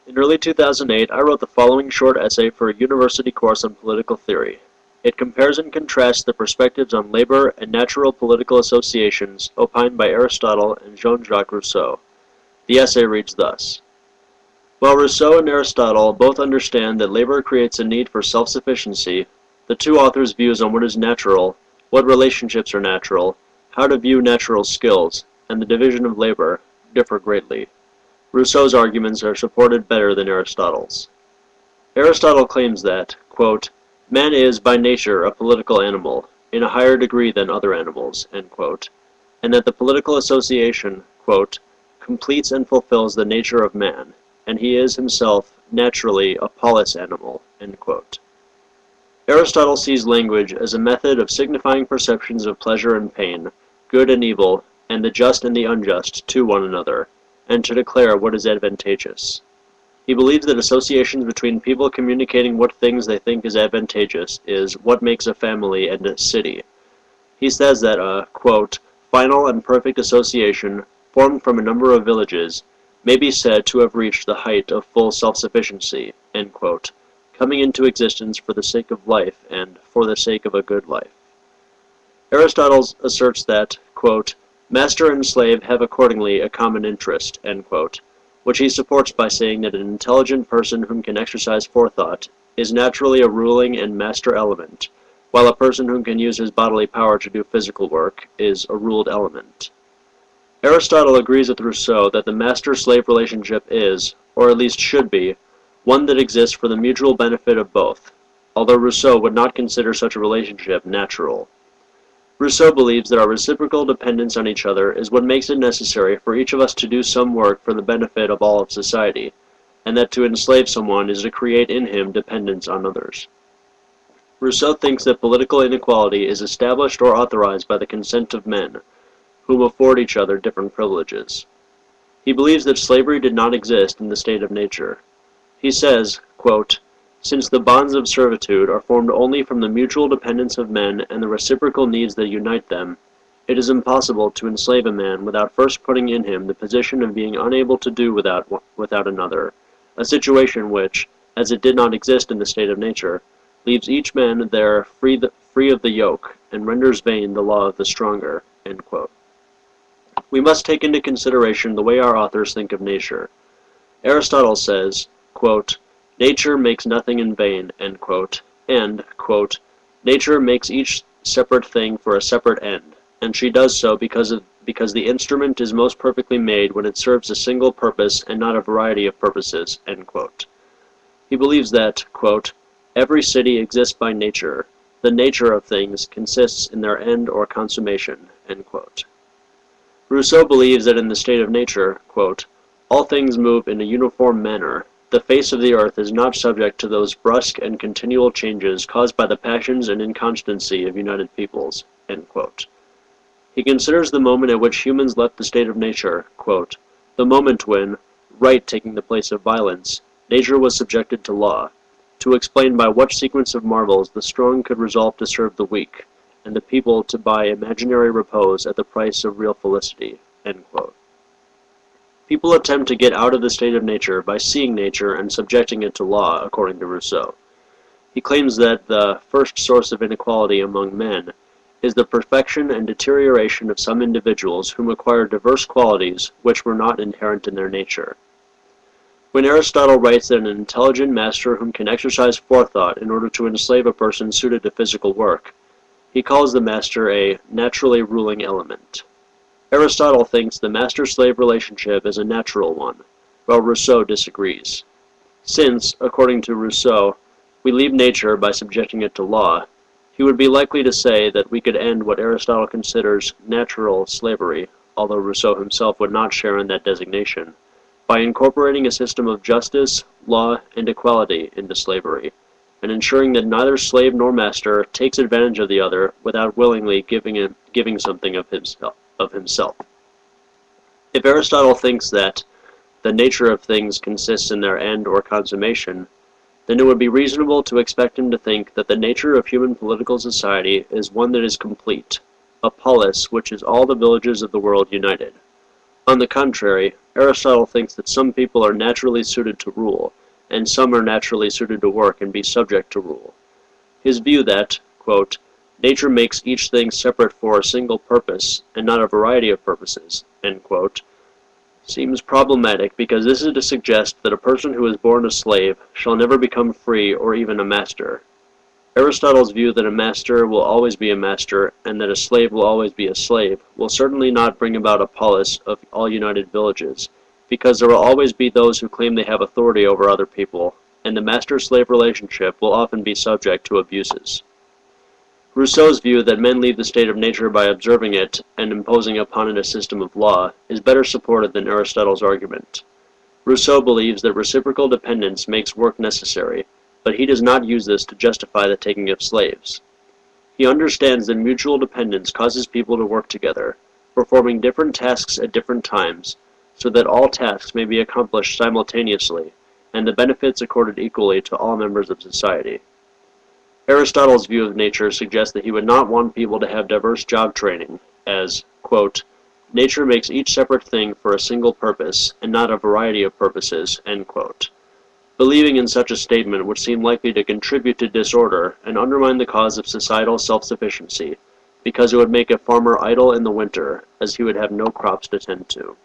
In early 2008, I wrote the following short essay for a university course on political theory. It compares and contrasts the perspectives on labor and natural political associations opined by Aristotle and Jean-Jacques Rousseau. The essay reads thus. While Rousseau and Aristotle both understand that labor creates a need for self-sufficiency, the two authors' views on what is natural, what relationships are natural, how to view natural skills, and the division of labor differ greatly. Rousseau's arguments are supported better than Aristotle's. Aristotle claims that, quote, man is by nature a political animal, in a higher degree than other animals, end quote, and that the political association, quote, completes and fulfills the nature of man, and he is himself naturally a polis animal, end quote. Aristotle sees language as a method of signifying perceptions of pleasure and pain, good and evil, and the just and the unjust to one another, and to declare what is advantageous. He believes that associations between people communicating what things they think is advantageous is what makes a family and a city. He says that a, quote, final and perfect association, formed from a number of villages, may be said to have reached the height of full self-sufficiency, end quote, coming into existence for the sake of life and for the sake of a good life. Aristotle asserts that, quote, master and slave have accordingly a common interest, end quote, which he supports by saying that an intelligent person whom can exercise forethought is naturally a ruling and master element, while a person whom can use his bodily power to do physical work is a ruled element. Aristotle agrees with Rousseau that the master-slave relationship is, or at least should be, one that exists for the mutual benefit of both, although Rousseau would not consider such a relationship natural. Rousseau believes that our reciprocal dependence on each other is what makes it necessary for each of us to do some work for the benefit of all of society, and that to enslave someone is to create in him dependence on others. Rousseau thinks that political inequality is established or authorized by the consent of men, whom afford each other different privileges. He believes that slavery did not exist in the state of nature. He says, quote, since the bonds of servitude are formed only from the mutual dependence of men and the reciprocal needs that unite them, it is impossible to enslave a man without first putting in him the position of being unable to do without another, a situation which, as it did not exist in the state of nature, leaves each man there free of the yoke, and renders vain the law of the stronger, end quote. We must take into consideration the way our authors think of nature. Aristotle says, quote, nature makes nothing in vain, end quote, and, quote, nature makes each separate thing for a separate end, and she does so because the instrument is most perfectly made when it serves a single purpose and not a variety of purposes, end quote. He believes that, quote, every city exists by nature, the nature of things consists in their end or consummation, end quote. Rousseau believes that in the state of nature, quote, all things move in a uniform manner. The face of the earth is not subject to those brusque and continual changes caused by the passions and inconstancy of united peoples, end quote. He considers the moment at which humans left the state of nature, quote, the moment when, right taking the place of violence, nature was subjected to law, to explain by what sequence of marvels the strong could resolve to serve the weak, and the people to buy imaginary repose at the price of real felicity, end quote. People attempt to get out of the state of nature by seeing nature and subjecting it to law, according to Rousseau. He claims that the first source of inequality among men is the perfection and deterioration of some individuals whom acquire diverse qualities which were not inherent in their nature. When Aristotle writes that an intelligent master whom can exercise forethought in order to enslave a person suited to physical work, he calls the master a naturally ruling element. Aristotle thinks the master-slave relationship is a natural one, while Rousseau disagrees. Since, according to Rousseau, we leave nature by subjecting it to law, he would be likely to say that we could end what Aristotle considers natural slavery, although Rousseau himself would not share in that designation, by incorporating a system of justice, law, and equality into slavery, and ensuring that neither slave nor master takes advantage of the other without willingly giving something of himself. If Aristotle thinks that the nature of things consists in their end or consummation, then it would be reasonable to expect him to think that the nature of human political society is one that is complete, a polis which is all the villages of the world united. On the contrary, Aristotle thinks that some people are naturally suited to rule, and some are naturally suited to work and be subject to rule. His view that, quote, nature makes each thing separate for a single purpose, and not a variety of purposes, end quote, seems problematic because this is to suggest that a person who is born a slave shall never become free or even a master. Aristotle's view that a master will always be a master and that a slave will always be a slave will certainly not bring about a polis of all united villages, because there will always be those who claim they have authority over other people, and the master-slave relationship will often be subject to abuses. Rousseau's view that men leave the state of nature by observing it and imposing upon it a system of law is better supported than Aristotle's argument. Rousseau believes that reciprocal dependence makes work necessary, but he does not use this to justify the taking of slaves. He understands that mutual dependence causes people to work together, performing different tasks at different times, so that all tasks may be accomplished simultaneously, and the benefits accorded equally to all members of society. Aristotle's view of nature suggests that he would not want people to have diverse job training, as, quote, nature makes each separate thing for a single purpose, and not a variety of purposes, end quote. Believing in such a statement would seem likely to contribute to disorder and undermine the cause of societal self-sufficiency, because it would make a farmer idle in the winter, as he would have no crops to tend to.